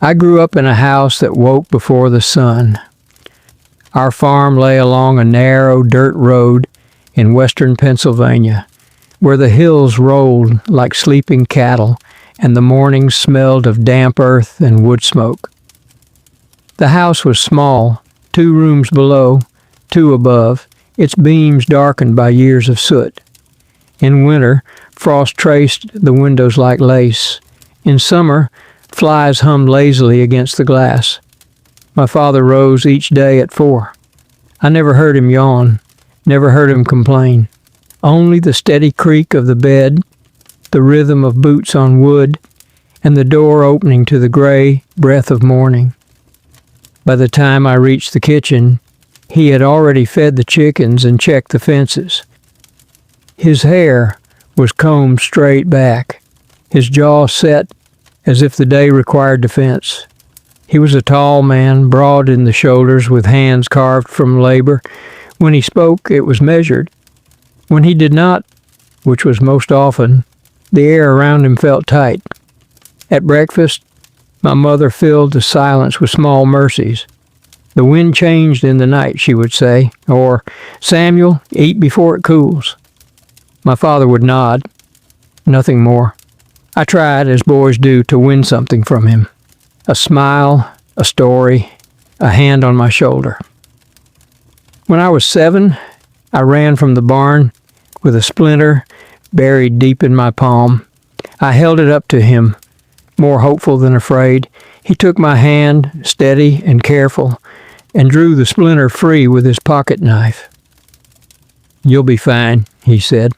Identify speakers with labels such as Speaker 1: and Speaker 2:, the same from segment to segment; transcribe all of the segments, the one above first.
Speaker 1: I grew up in a house that woke before the sun. Our farm lay along a narrow dirt road in western Pennsylvania, where the hills rolled like sleeping cattle and the mornings smelled of damp earth and wood smoke. The house was small, 2 rooms below, 2 above, its beams darkened by years of soot. In winter, frost traced the windows like lace. In summer, flies hummed lazily against the glass. My father rose each day at 4. I never heard him yawn, never heard him complain. Only the steady creak of the bed, the rhythm of boots on wood, and the door opening to the gray breath of morning. By the time I reached the kitchen, he had already fed the chickens and checked the fences. His hair was combed straight back, his jaw set as if the day required defense. He was a tall man, broad in the shoulders, with hands carved from labor. When he spoke, it was measured. When he did not, which was most often, the air around him felt tight. At breakfast, my mother filled the silence with small mercies. The wind changed in the night, she would say, or, "Samuel, eat before it cools." My father would nod. Nothing more. I tried, as boys do, to win something from him. A smile, a story, a hand on my shoulder. When I was 7, I ran from the barn with a splinter buried deep in my palm. I held it up to him, more hopeful than afraid. He took my hand, steady and careful, and drew the splinter free with his pocket knife. "You'll be fine," he said.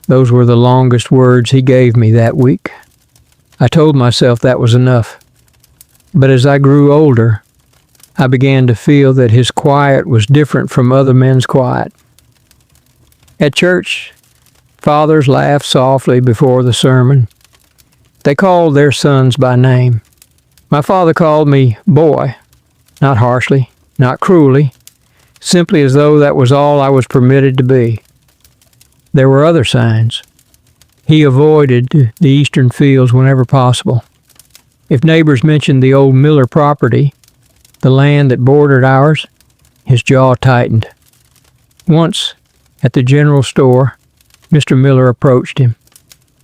Speaker 1: Those were the longest words he gave me that week. I told myself that was enough. But as I grew older, I began to feel that his quiet was different from other men's quiet. At church, fathers laughed softly before the sermon. They called their sons by name. My father called me boy, not harshly, not cruelly, simply as though that was all I was permitted to be. There were other signs. He avoided the eastern fields whenever possible. If neighbors mentioned the old Miller property, the land that bordered ours, his jaw tightened. Once, at the general store, Mr. Miller approached him.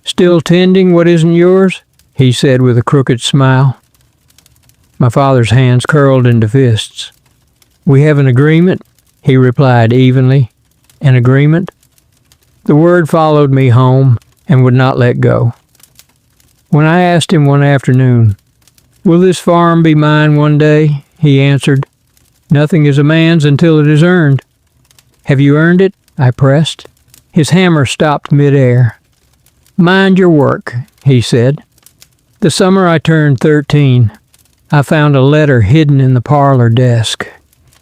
Speaker 1: "Still tending what isn't yours?" he said with a crooked smile. My father's hands curled into fists. "We have an agreement," he replied evenly. "An agreement?" The word followed me home and would not let go. When I asked him one afternoon, "Will this farm be mine one day?" he answered, "Nothing is a man's until it is earned." "Have you earned it?" I pressed. His hammer stopped midair. "Mind your work," he said. The summer I turned 13, I found a letter hidden in the parlor desk.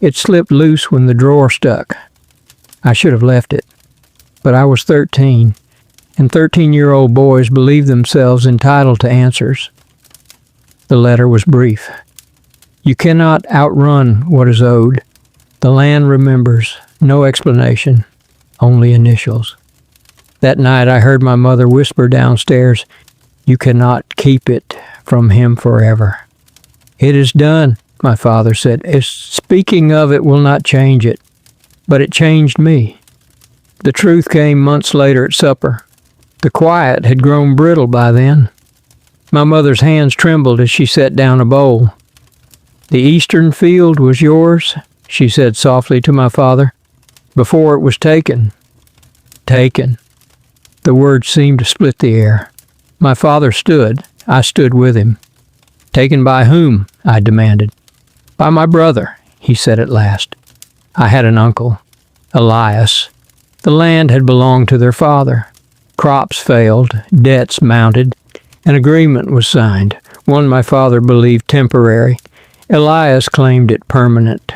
Speaker 1: It slipped loose when the drawer stuck. I should have left it. But I was 13, and 13-year-old boys believe themselves entitled to answers. The letter was brief. "You cannot outrun what is owed. The land remembers. No explanation. Only initials." That night I heard my mother whisper downstairs, "You cannot keep it from him forever." "It is done," my father said. "Speaking of it will not change it." But it changed me. The truth came months later at supper. The quiet had grown brittle by then. My mother's hands trembled as she set down a bowl. "The eastern field was yours," she said softly to my father, "before it was taken." Taken. The words seemed to split the air. My father stood. I stood with him. "Taken by whom?" I demanded. "By my brother," he said at last. I had an uncle, Elias. The land had belonged to their father. Crops failed, debts mounted. An agreement was signed, one my father believed temporary. Elias claimed it permanent.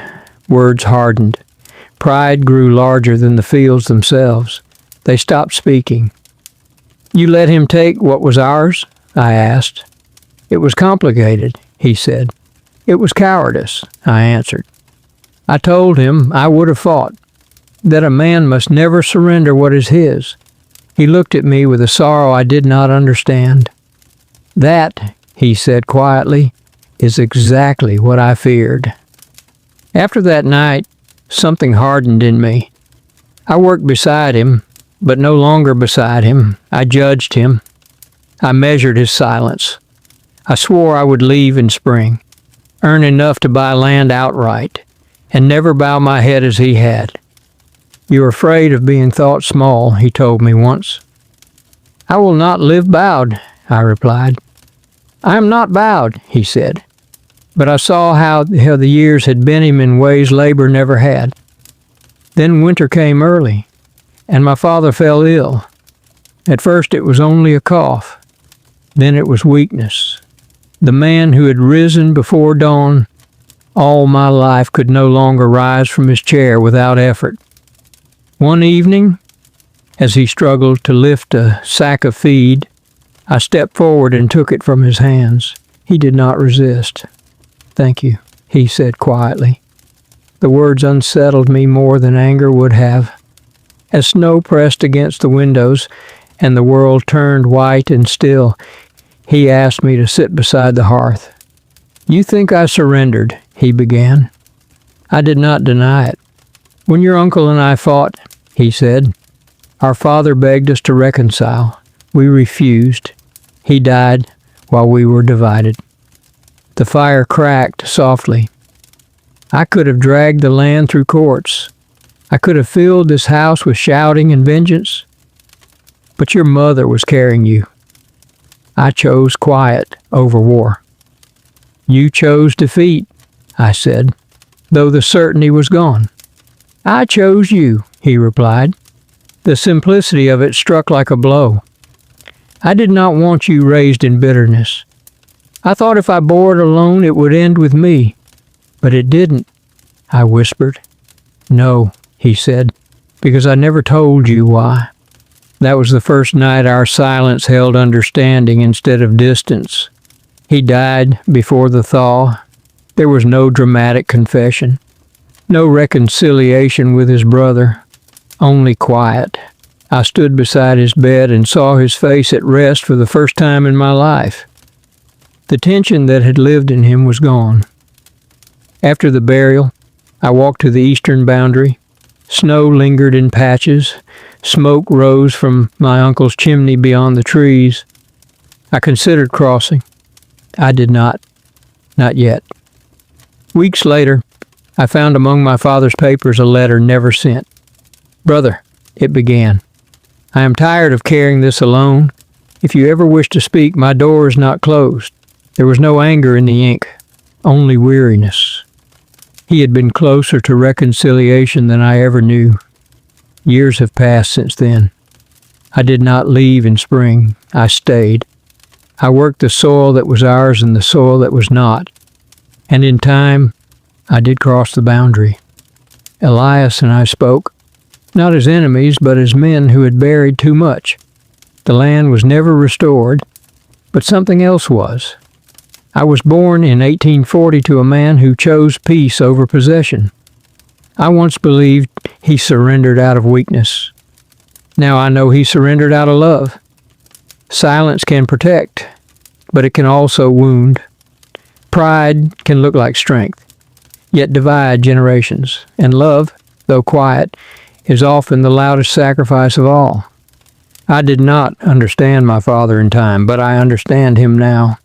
Speaker 1: Words hardened. Pride grew larger than the fields themselves. They stopped speaking. "You let him take what was ours?" I asked. "It was complicated," he said. "It was cowardice," I answered. I told him I would have fought, that a man must never surrender what is his. He looked at me with a sorrow I did not understand. "That," he said quietly, is exactly what I feared. After that night, something hardened in me. I worked beside him, but no longer beside him. I judged him. I measured his silence. I swore I would leave in spring, earn enough to buy land outright, and never bow my head as he had. "You're afraid of being thought small," he told me once. "I will not live bowed," I replied. "I am not bowed," he said, but I saw how the years had bent him in ways labor never had. Then winter came early, and my father fell ill. At first it was only a cough. Then it was weakness. The man who had risen before dawn all my life could no longer rise from his chair without effort. One evening, as he struggled to lift a sack of feed, I stepped forward and took it from his hands. He did not resist. "Thank you," he said quietly. The words unsettled me more than anger would have. As snow pressed against the windows and the world turned white and still, he asked me to sit beside the hearth. "You think I surrendered," he began. I did not deny it. "When your uncle and I fought," he said, "our father begged us to reconcile. We refused. He died while we were divided." The fire cracked softly. I could have dragged the land through courts. I could have filled this house with shouting and vengeance. But your mother was carrying you. I chose quiet over war. "You chose defeat," I said, though the certainty was gone. "I chose you," he replied. The simplicity of it struck like a blow. "I did not want you raised in bitterness. I thought if I bore it alone it would end with me. But it didn't," I whispered. "No," he said, "because I never told you why." That was the first night our silence held understanding instead of distance. He died before the thaw. There was no dramatic confession, no reconciliation with his brother, only quiet. I stood beside his bed and saw his face at rest for the first time in my life. The tension that had lived in him was gone. After the burial, I walked to the eastern boundary. Snow lingered in patches. Smoke rose from my uncle's chimney beyond the trees. I considered crossing. I did not. Not yet. Weeks later, I found among my father's papers a letter never sent. "Brother," it began, "I am tired of carrying this alone. If you ever wish to speak, my door is not closed." There was no anger in the ink, only weariness. He had been closer to reconciliation than I ever knew. Years have passed since then. I did not leave in spring. I stayed. I worked the soil that was ours and the soil that was not. And in time, I did cross the boundary. Elias and I spoke, not as enemies, but as men who had buried too much. The land was never restored, but something else was. I was born in 1840 to a man who chose peace over possession. I once believed he surrendered out of weakness. Now I know he surrendered out of love. Silence can protect, but it can also wound. Pride can look like strength, yet divide generations. And love, though quiet, is often the loudest sacrifice of all. I did not understand my father in time, but I understand him now.